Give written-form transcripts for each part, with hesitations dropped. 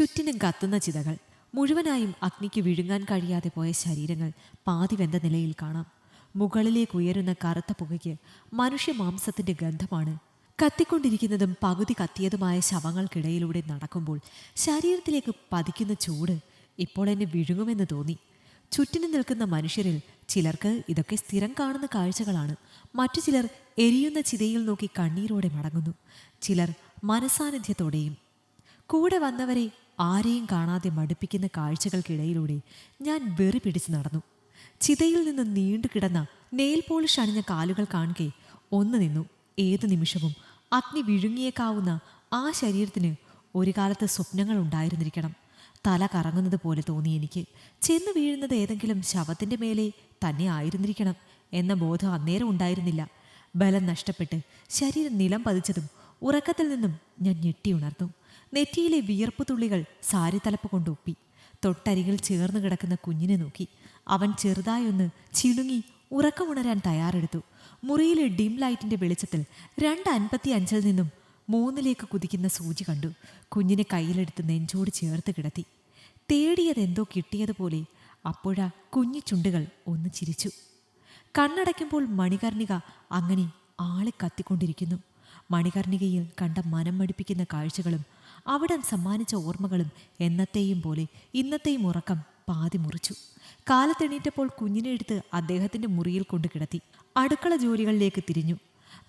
ചുറ്റിനും കത്തുന്ന ചിതകൾ, മുഴുവനായും അഗ്നിക്ക് വിഴുങ്ങാൻ കഴിയാതെ പോയ ശരീരങ്ങൾ പാതി വെന്ത നിലയിൽ കാണാം. മുകളിലേക്ക് ഉയരുന്ന കറുത്ത പുകയ്ക്ക് മനുഷ്യമാംസത്തിന്റെ ഗന്ധമാണ്. കത്തിക്കൊണ്ടിരിക്കുന്നതും പകുതി കത്തിയതുമായ ശവങ്ങൾക്കിടയിലൂടെ നടക്കുമ്പോൾ ശരീരത്തിലേക്ക് പതിക്കുന്ന ചൂട് ഇപ്പോൾ എന്നെ വിഴുങ്ങുമെന്ന് തോന്നി. ചുറ്റിനും നിൽക്കുന്ന മനുഷ്യരിൽ ചിലർക്ക് ഇതൊക്കെ സ്ഥിരം കാണുന്ന കാഴ്ചകളാണ്. മറ്റു ചിലർ എരിയുന്ന ചിതയിൽ നോക്കി കണ്ണീരോടെ മടങ്ങുന്നു. ചിലർ മനസാന്നിധ്യത്തോടെയും. കൂടെ വന്നവരെ ആരെയും കാണാതെ മടുപ്പിക്കുന്ന കാഴ്ചകൾക്കിടയിലൂടെ ഞാൻ വെറി പിടിച്ച് നടന്നു. ചിതയിൽ നിന്ന് നീണ്ടു കിടന്ന നെയിൽ പോളിഷ് അണിഞ്ഞ കാലുകൾ കാണുകെ ഒന്ന് നിന്നു. ഏതു നിമിഷവും അഗ്നി വിഴുങ്ങിയേക്കാവുന്ന ആ ശരീരത്തിന് ഒരു കാലത്ത് സ്വപ്നങ്ങൾ ഉണ്ടായിരുന്നിരിക്കണം. തല കറങ്ങുന്നത് പോലെ തോന്നി എനിക്ക്. ചെന്ന് വീഴുന്നത് ഏതെങ്കിലും ശവത്തിൻ്റെ മേലെ തന്നെ ആയിരുന്നിരിക്കണം എന്ന ബോധം അന്നേരം ഉണ്ടായിരുന്നില്ല. ബലം നഷ്ടപ്പെട്ട് ശരീരം നിലം പതിച്ചതും ഉറക്കത്തിൽ നിന്നും ഞാൻ ഞെട്ടിയുണർന്നു. നെറ്റിയിലെ വിയർപ്പ് തുള്ളികൾ സാരി തലപ്പ് കൊണ്ടൊപ്പി. തൊട്ടരികിൽ ചേർന്ന് കിടക്കുന്ന കുഞ്ഞിനെ നോക്കി. അവൻ ചെറുതായൊന്ന് ചിലുങ്ങി ഉറക്കമുണരാൻ തയ്യാറെടുത്തു. മുറിയിലെ ഡിം ലൈറ്റിന്റെ വെളിച്ചത്തിൽ 2:55 നിന്നും 3 കുതിക്കുന്ന സൂചി കണ്ടു. കുഞ്ഞിനെ കയ്യിലെടുത്ത് നെഞ്ചോട് ചേർത്ത് കിടത്തി. തേടിയതെന്തോ കിട്ടിയതുപോലെ അപ്പോഴാ കുഞ്ഞു ചുണ്ടുകൾ ഒന്ന് ചിരിച്ചു. കണ്ണടയ്ക്കുമ്പോൾ മണികർണിക അങ്ങനെ ആളെ കത്തിക്കൊണ്ടിരിക്കുന്നു. മണികർണികയിൽ കണ്ട മനം മടിപ്പിക്കുന്ന കാഴ്ചകളും അവിടം സമ്മാനിച്ച ഓർമ്മകളും എന്നത്തെയും പോലെ ഇന്നത്തെയും ഉറക്കം പാതി മുറിച്ചു. കാലത്തെണീറ്റപ്പോൾ കുഞ്ഞിനെ എടുത്ത് അദ്ദേഹത്തിൻ്റെ മുറിയിൽ കൊണ്ട് കിടത്തി. അടുക്കള ജോലികളിലേക്ക് തിരിഞ്ഞു.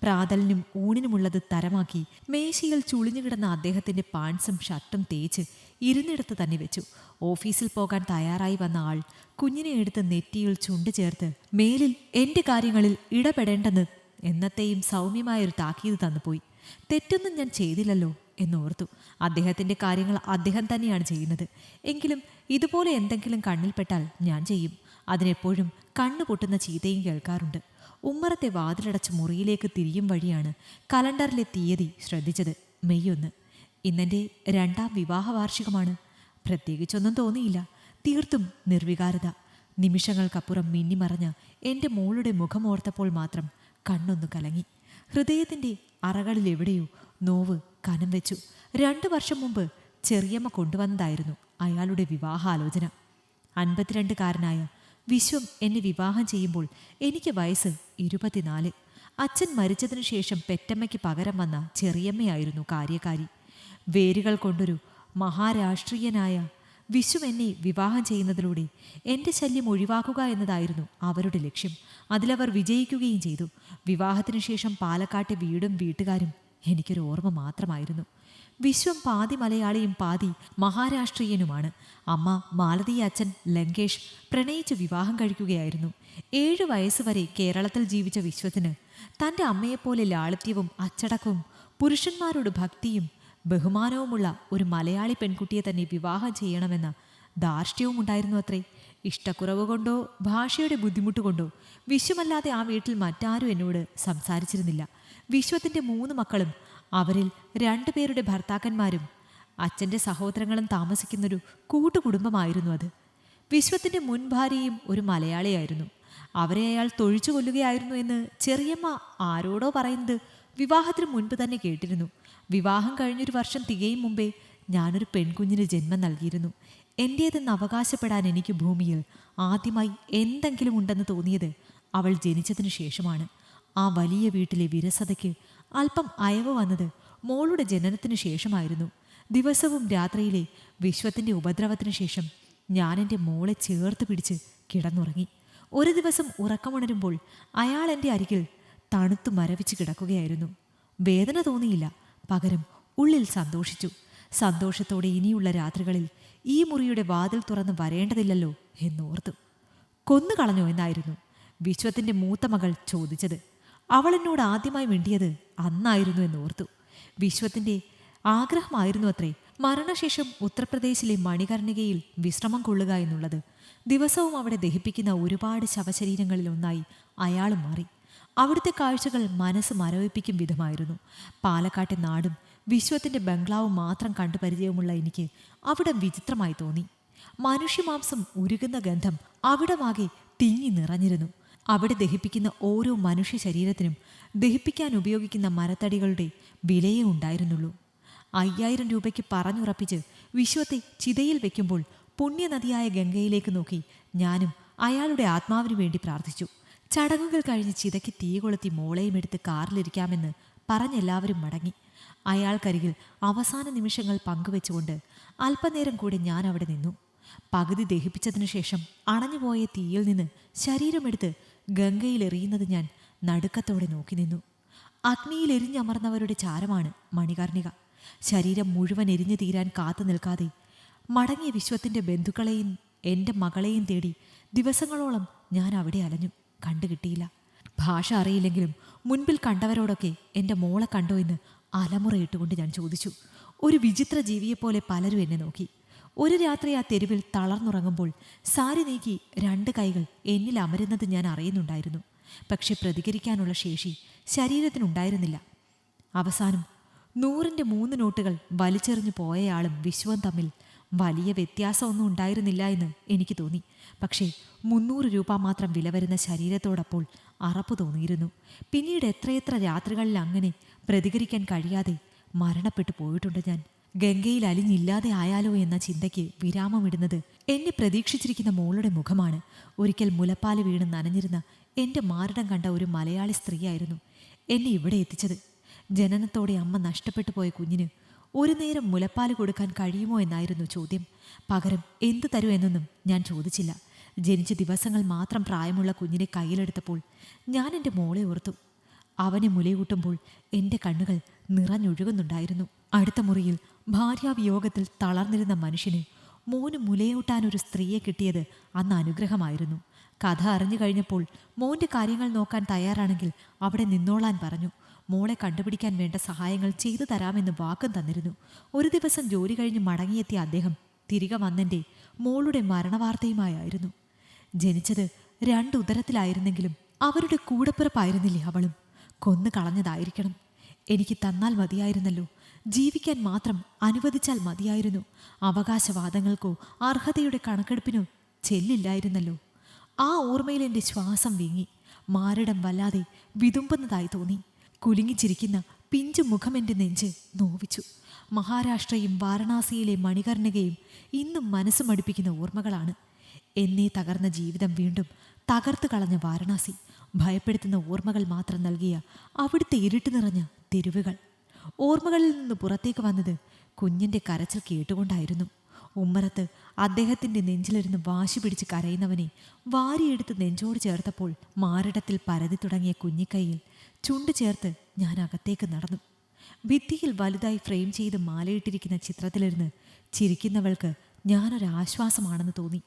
പ്രാതലിനും ഊണിനുമുള്ളത് തരമാക്കി മേശയിൽ ചുളിഞ്ഞു കിടന്ന അദ്ദേഹത്തിൻ്റെ പാൻസും ഷർട്ടും തേച്ച് ഇരുന്നിടത്ത് തന്നെ വെച്ചു. ഓഫീസിൽ പോകാൻ തയ്യാറായി വന്ന ആൾ കുഞ്ഞിനെ എടുത്ത് നെറ്റിയിൽ ചുണ്ട് ചേർത്ത് മേലിൽ എൻ്റെ കാര്യങ്ങളിൽ ഇടപെടേണ്ടെന്ന് എന്നത്തെയും സൗമ്യമായൊരു താക്കീത് തന്നുപോയി. തെറ്റൊന്നും ഞാൻ ചെയ്തില്ലല്ലോ എന്നോർത്തു. അദ്ദേഹത്തിൻ്റെ കാര്യങ്ങൾ അദ്ദേഹം തന്നെയാണ് ചെയ്യുന്നത്. എങ്കിലും ഇതുപോലെ എന്തെങ്കിലും കണ്ണിൽപ്പെട്ടാൽ ഞാൻ ചെയ്യും. അതിനെപ്പോഴും കണ്ണു പൊട്ടുന്ന ചീത്തയും കേൾക്കാറുണ്ട്. ഉമ്മറത്തെ വാതിലടച്ച് മുറിയിലേക്ക് തിരിയും വഴിയാണ് കലണ്ടറിലെ തീയതി ശ്രദ്ധിച്ചത്. മെയ് 1. ഇന്നെൻ്റെ 2ാം വിവാഹ വാർഷികമാണ്. പ്രത്യേകിച്ചൊന്നും തോന്നിയില്ല. തീർത്തും നിർവികാരത. നിമിഷങ്ങൾക്കപ്പുറം മിന്നിമറഞ്ഞ എൻ്റെ മോളുടെ മുഖമോർത്തപ്പോൾ മാത്രം കണ്ണൊന്നു കലങ്ങി. ഹൃദയത്തിൻ്റെ അറകളിലെവിടെയോ നോവ് കനം വെച്ചു. 2 വർഷം മുമ്പ് ചെറിയമ്മ കൊണ്ടുവന്നതായിരുന്നു അയാളുടെ വിവാഹാലോചന. 52കാരനായ വിശ്വം എന്നെ വിവാഹം ചെയ്യുമ്പോൾ എനിക്ക് വയസ്സ് 24. അച്ഛൻ മരിച്ചതിനു ശേഷം പെറ്റമ്മയ്ക്ക് പകരം വന്ന ചെറിയമ്മയായിരുന്നു കാര്യക്കാരി. വേരുകൾ കൊണ്ടൊരു മഹാരാഷ്ട്രീയനായ വിശ്വം എന്നെ വിവാഹം ചെയ്യുന്നതിലൂടെ എൻ്റെ ശല്യം ഒഴിവാക്കുക എന്നതായിരുന്നു അവരുടെ ലക്ഷ്യം. അതിലവർ വിജയിക്കുകയും ചെയ്തു. വിവാഹത്തിനു ശേഷം പാലക്കാട്ടെ വീടും വീട്ടുകാരും എനിക്കൊരു ഓർമ്മ മാത്രമായിരുന്നു. വിശ്വം പാതി മലയാളിയും പാതി മഹാരാഷ്ട്രീയനുമാണ്. അമ്മ മാലതി, അച്ഛൻ ലങ്കേഷ് പ്രണയിച്ച് വിവാഹം കഴിക്കുകയായിരുന്നു. 7 വയസ്സുവരെ കേരളത്തിൽ ജീവിച്ച വിശ്വത്തിന് തൻ്റെ അമ്മയെപ്പോലെ ലാളിത്യവും അച്ചടക്കവും പുരുഷന്മാരോട് ഭക്തിയും ബഹുമാനവുമുള്ള ഒരു മലയാളി പെൺകുട്ടിയെ തന്നെ വിവാഹം ചെയ്യണമെന്ന ധാർഷ്ട്യവും ഉണ്ടായിരുന്നു അത്രേ. ഇഷ്ടക്കുറവ് കൊണ്ടോ ഭാഷയുടെ ബുദ്ധിമുട്ട് കൊണ്ടോ വിശ്വമല്ലാതെ ആ വീട്ടിൽ മറ്റാരും എന്നോട് സംസാരിച്ചിരുന്നില്ല. വിശ്വത്തിൻ്റെ 3 മക്കളും അവരിൽ 2 പേരുടെ ഭർത്താക്കന്മാരും അച്ഛൻ്റെ സഹോദരങ്ങളും താമസിക്കുന്നൊരു കൂട്ടുകുടുംബമായിരുന്നു അത്. വിശ്വത്തിൻ്റെ മുൻ ഭാര്യയും ഒരു മലയാളിയായിരുന്നു. അവരെ അയാൾ തൊഴിച്ചു കൊല്ലുകയായിരുന്നു എന്ന് ചെറിയമ്മ ആരോടോ പറയുന്നത് വിവാഹത്തിന് മുൻപ് തന്നെ കേട്ടിരുന്നു. വിവാഹം കഴിഞ്ഞൊരു വർഷം തികയും മുമ്പേ ഞാനൊരു പെൺകുഞ്ഞിന് ജന്മം നൽകിയിരുന്നു. എൻ്റേതെന്ന് അവകാശപ്പെടാൻ എനിക്ക് ഭൂമിയിൽ ആദ്യമായി എന്തെങ്കിലും ഉണ്ടെന്ന് തോന്നിയത് അവൾ ജനിച്ചതിന് ശേഷമാണ്. ആ വലിയ വീട്ടിലെ വിരസതയ്ക്ക് അല്പം അയവ് വന്നത് മോളുടെ ജനനത്തിനു ശേഷമായിരുന്നു. ദിവസവും രാത്രിയിലെ വിശ്വത്തിൻ്റെ ഉപദ്രവത്തിനു ശേഷം ഞാൻ എൻ്റെ മോളെ ചേർത്ത് പിടിച്ച് കിടന്നുറങ്ങി. ഒരു ദിവസം ഉറക്കമുണരുമ്പോൾ അയാൾ എൻ്റെ അരികിൽ തണുത്തു മരവിച്ച് കിടക്കുകയായിരുന്നു. വേദന തോന്നിയില്ല, പകരം ഉള്ളിൽ സന്തോഷിച്ചു. സന്തോഷത്തോടെ ഇനിയുള്ള രാത്രികളിൽ ഈ മുറിയുടെ വാതിൽ തുറന്ന് വരേണ്ടതില്ലല്ലോ എന്നോർത്തു. കൊന്നുകളഞ്ഞോ എന്നായിരുന്നു വിശ്വത്തിൻ്റെ മൂത്ത മകൾ ചോദിച്ചത്. അവൾ എന്നോട് ആദ്യമായി മിണ്ടിയത് അന്നായിരുന്നു എന്നോർത്തു. വിശ്വത്തിൻ്റെ ആഗ്രഹമായിരുന്നു അത്രേ മരണശേഷം ഉത്തർപ്രദേശിലെ മണികർണികയിൽ വിശ്രമം കൊള്ളുക എന്നുള്ളത്. ദിവസവും അവിടെ ദഹിപ്പിക്കുന്ന ഒരുപാട് ശവശരീരങ്ങളിൽ ഒന്നായി അയാൾ മാറി. അവിടുത്തെ കാഴ്ചകൾ മനസ്സ് മരവിപ്പിക്കും വിധമായിരുന്നു. പാലക്കാട്ടെ നാടും വിശ്വത്തിൻ്റെ ബംഗ്ലാവും മാത്രം കണ്ടു പരിചയമുള്ള എനിക്ക് അവിടം വിചിത്രമായി തോന്നി. മനുഷ്യമാംസം ഉരുകുന്ന ഗന്ധം അവിടമാകെ തിങ്ങി നിറഞ്ഞിരുന്നു. അവിടെ ദഹിപ്പിക്കുന്ന ഓരോ മനുഷ്യ ശരീരത്തിനും ദഹിപ്പിക്കാൻ ഉപയോഗിക്കുന്ന മരത്തടികളുടെ വിലയേ ഉണ്ടായിരുന്നുള്ളൂ. 5000 രൂപയ്ക്ക് പറഞ്ഞുറപ്പിച്ച് വിശ്വത്തെ ചിതയിൽ വെക്കുമ്പോൾ പുണ്യനദിയായ ഗംഗയിലേക്ക് നോക്കി ഞാനും അയാളുടെ ആത്മാവിനു വേണ്ടി പ്രാർത്ഥിച്ചു. ചടങ്ങുകൾ കഴിഞ്ഞ് ചിതയ്ക്ക് തീ കൊളുത്തി മോളെയും എടുത്ത് കാറിലിരിക്കാമെന്ന് പറഞ്ഞെല്ലാവരും മടങ്ങി. അയാൾക്കരികിൽ അവസാന നിമിഷങ്ങൾ പങ്കുവെച്ചുകൊണ്ട് അല്പനേരം കൂടി ഞാൻ അവിടെ നിന്നു. പകുതി ദഹിപ്പിച്ചതിനു ശേഷം അണഞ്ഞുപോയ തീയിൽ നിന്ന് ശരീരമെടുത്ത് ഗംഗയിലെറിയുന്നത് ഞാൻ നടുക്കത്തോടെ നോക്കി നിന്നു. അഗ്നിയിൽ എരിഞ്ഞമർന്നവരുടെ ചാരമാണ് മണികർണിക. ശരീരം മുഴുവൻ എരിഞ്ഞു തീരാൻ കാത്തു നിൽക്കാതെ മടങ്ങിയ വിശ്വത്തിൻ്റെ ബന്ധുക്കളെയും എൻ്റെ മകളെയും തേടി ദിവസങ്ങളോളം ഞാൻ അവിടെ അലഞ്ഞു. കണ്ടുകിട്ടിയില്ല. ഭാഷ അറിയില്ലെങ്കിലും മുൻപിൽ കണ്ടവരോടൊക്കെ എൻ്റെ മോളെ കണ്ടോ എന്ന് അലമുറയിട്ടുകൊണ്ട് ഞാൻ ചോദിച്ചു. ഒരു വിചിത്ര ജീവിയെപ്പോലെ പലരും എന്നെ നോക്കി. ഒരു രാത്രി ആ തെരുവിൽ തളർന്നുറങ്ങുമ്പോൾ സാരി നീക്കി 2 കൈകൾ എന്നിൽ അമരുന്നത് ഞാൻ അറിയുന്നുണ്ടായിരുന്നു. പക്ഷെ പ്രതികരിക്കാനുള്ള ശേഷി ശരീരത്തിനുണ്ടായിരുന്നില്ല. അവസാനം 100ൻ്റെ 3 നോട്ടുകൾ വലിച്ചെറിഞ്ഞു പോയയാളും വിശ്വവും തമ്മിൽ വലിയ വ്യത്യാസമൊന്നും ഉണ്ടായിരുന്നില്ല എന്ന് എനിക്ക് തോന്നി. പക്ഷേ 300 രൂപ മാത്രം വില വരുന്ന ശരീരത്തോടപ്പോൾ അറപ്പ് തോന്നിയിരുന്നു. പിന്നീട് എത്രയെത്ര രാത്രികളിൽ അങ്ങനെ പ്രതികരിക്കാൻ കഴിയാതെ മരണപ്പെട്ടു പോയിട്ടുണ്ട് ഞാൻ. ഗംഗയിൽ അലിഞ്ഞില്ലാതെ ആയാലോ എന്ന ചിന്തയ്ക്ക് വിരാമമിടുന്നത് എന്നെ പ്രതീക്ഷിച്ചിരിക്കുന്ന മോളുടെ മുഖമാണ്. ഒരിക്കൽ മുലപ്പാല് വീണ് നനഞ്ഞിരുന്ന എൻ്റെ മാറിടം കണ്ട ഒരു മലയാളി സ്ത്രീയായിരുന്നു എന്നെ ഇവിടെ എത്തിച്ചത്. ജനനത്തോടെ അമ്മ നഷ്ടപ്പെട്ടു പോയ കുഞ്ഞിന് ഒരു നേരം മുലപ്പാല് കൊടുക്കാൻ കഴിയുമോ എന്നായിരുന്നു ചോദ്യം. പകരം എന്തു തരൂ എന്നൊന്നും ഞാൻ ചോദിച്ചില്ല. ജനിച്ച ദിവസങ്ങൾ മാത്രം പ്രായമുള്ള കുഞ്ഞിനെ കയ്യിലെടുത്തപ്പോൾ ഞാൻ എൻ്റെ മോളെ ഓർത്തു. അവനെ മുലയൂട്ടുമ്പോൾ എൻ്റെ കണ്ണുകൾ നിറഞ്ഞൊഴുകുന്നുണ്ടായിരുന്നു. അടുത്ത മുറിയിൽ ഭാര്യാവിയോഗത്തിൽ തളർന്നിരുന്ന മനുഷ്യന് മോന് മുലയൂട്ടാനൊരു സ്ത്രീയെ കിട്ടിയത് അന്ന് അനുഗ്രഹമായിരുന്നു. കഥ അറിഞ്ഞു കഴിഞ്ഞപ്പോൾ മോൻ്റെ കാര്യങ്ങൾ നോക്കാൻ തയ്യാറാണെങ്കിൽ അവിടെ നിന്നോളാൻ പറഞ്ഞു. മോളെ കണ്ടുപിടിക്കാൻ വേണ്ട സഹായങ്ങൾ ചെയ്തു തരാമെന്ന് വാക്കും തന്നിരുന്നു. ഒരു ദിവസം ജോലി കഴിഞ്ഞ് മടങ്ങിയെത്തിയ അദ്ദേഹം തിരികെ വന്നെൻ്റെ മോളുടെ മരണവാർത്തയുമായിരുന്നു. ജനിച്ചത് 2 ഉദരത്തിലായിരുന്നെങ്കിലും അവരുടെ കൂടപ്പിറപ്പായിരുന്നില്ലേ അവളും. കൊന്നു കളഞ്ഞതായിരിക്കണം. എനിക്ക് തന്നാൽ മതിയായിരുന്നല്ലോ. ജീവിക്കാൻ മാത്രം അനുവദിച്ചാൽ മതിയായിരുന്നു. അവകാശവാദങ്ങൾക്കോ അർഹതയുടെ കണക്കെടുപ്പിനോ ചെല്ലില്ലായിരുന്നല്ലോ. ആ ഓർമ്മയിൽ എൻ്റെ ശ്വാസം വീങ്ങി. മാറിടം വല്ലാതെ വിതുമ്പുന്നതായി തോന്നി. കുലുങ്ങിച്ചിരിക്കുന്ന പിഞ്ചു മുഖം എൻ്റെ നെഞ്ച് നോവിച്ചു. മഹാരാഷ്ട്രയും വാരണാസിയിലെ മണികർണികയും ഇന്നും മനസ്സ് മടുപ്പിക്കുന്ന ഓർമ്മകളാണ്. എന്നെ തകർന്ന ജീവിതം വീണ്ടും തകർത്തു കളഞ്ഞ വാരണാസി, ഭയപ്പെടുത്തുന്ന ഓർമ്മകൾ മാത്രം നൽകിയ അവിടുത്തെ ഇരുട്ട് നിറഞ്ഞ തെരുവുകൾ. ഓർമ്മകളിൽ നിന്ന് പുറത്തേക്ക് വന്നത് കുഞ്ഞിൻ്റെ കരച്ചിൽ കേട്ടുകൊണ്ടായിരുന്നു. ഉമ്മറത്ത് അദ്ദേഹത്തിൻ്റെ നെഞ്ചിലിരുന്ന് വാശി പിടിച്ച് കരയുന്നവനെ വാരിയെടുത്ത് നെഞ്ചോട് ചേർത്തപ്പോൾ മാറിടത്തിൽ പരതി തുടങ്ങിയ കുഞ്ഞിക്കൈയിൽ ചുണ്ടു ചേർത്ത് ഞാൻ അകത്തേക്ക് നടന്നു. ഭിത്തിയിൽ വലുതായി ഫ്രെയിം ചെയ്ത് മാലയിട്ടിരിക്കുന്ന ചിത്രത്തിലിരുന്ന് ചിരിക്കുന്നവൾക്ക് ഞാനൊരാശ്വാസമാണെന്ന് തോന്നി.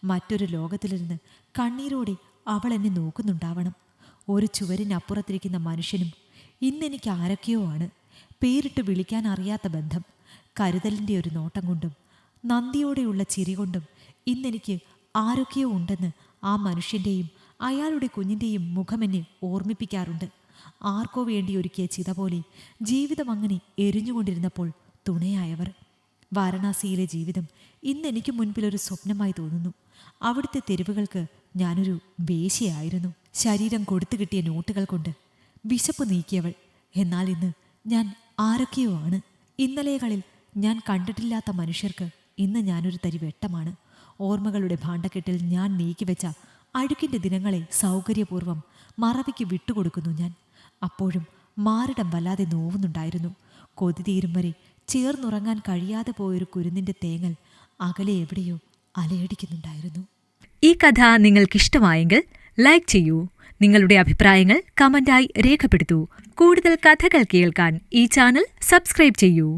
മറ്റൊരു ലോകത്തിലിരുന്ന് കണ്ണീരോടെ അവൾ എന്നെ നോക്കുന്നുണ്ടാവണം. ഒരു ചുവരിനപ്പുറത്തിരിക്കുന്ന മനുഷ്യനും ഇന്നെനിക്ക് ആരൊക്കെയോ ആണ്. പേരിട്ട് വിളിക്കാൻ അറിയാത്ത ബന്ധം. കരുതലിൻ്റെ ഒരു നോട്ടം കൊണ്ടും നന്ദിയോടെയുള്ള ചിരി കൊണ്ടും ഇന്നെനിക്ക് ആരൊക്കെയോ ഉണ്ടെന്ന് ആ മനുഷ്യൻ്റെയും അയാളുടെ കുഞ്ഞിൻ്റെയും മുഖമെന്നെ ഓർമ്മിപ്പിക്കാറുണ്ട്. ആർക്കോ വേണ്ടി ഒരുക്കിയ ചിത പോലെ ജീവിതം അങ്ങനെ എരിഞ്ഞുകൊണ്ടിരുന്നപ്പോൾ തുണയായവർ. വാരണാസിയിലെ ജീവിതം ഇന്നെനിക്ക് മുൻപിലൊരു സ്വപ്നമായി തോന്നുന്നു. അവിടുത്തെ തെരുവുകൾക്ക് ഞാനൊരു വേശ്യയായിരുന്നു. ശരീരം കൊടുത്തു കിട്ടിയ നോട്ടുകൾ കൊണ്ട് വിശപ്പ് നീക്കിയവൾ. എന്നാൽ ഇന്ന് ഞാൻ ആരൊക്കെയോ ആണ്. ഇന്നലെകളിൽ ഞാൻ കണ്ടിട്ടില്ലാത്ത മനുഷ്യർക്ക് ഇന്ന് ഞാനൊരു തരി വെട്ടമാണ്. ഓർമ്മകളുടെ ഭാണ്ഡക്കെട്ടിൽ ഞാൻ നീക്കിവെച്ച അഴുക്കിൻ്റെ ദിനങ്ങളെ സൗകര്യപൂർവ്വം മറവിക്ക് വിട്ടുകൊടുക്കുന്നു ഞാൻ. അപ്പോഴും മാറിടം വല്ലാതെ നോവുന്നുണ്ടായിരുന്നു. കൊതി തീരും വരെ ചേർന്നുറങ്ങാൻ കഴിയാതെ പോയൊരു കുരുന്നിൻ്റെ തേങ്ങൽ അകലെ എവിടെയോ അലയടിക്കുന്നുണ്ടായിരുന്നു. ഈ കഥ നിങ്ങൾക്കിഷ്ടമായെങ്കിൽ ലൈക്ക് ചെയ്യൂ. നിങ്ങളുടെ അഭിപ്രായങ്ങൾ കമന്റായി രേഖപ്പെടുത്തൂ. കൂടുതൽ കഥകൾ കേൾക്കാൻ ഈ ചാനൽ സബ്സ്ക്രൈബ് ചെയ്യൂ.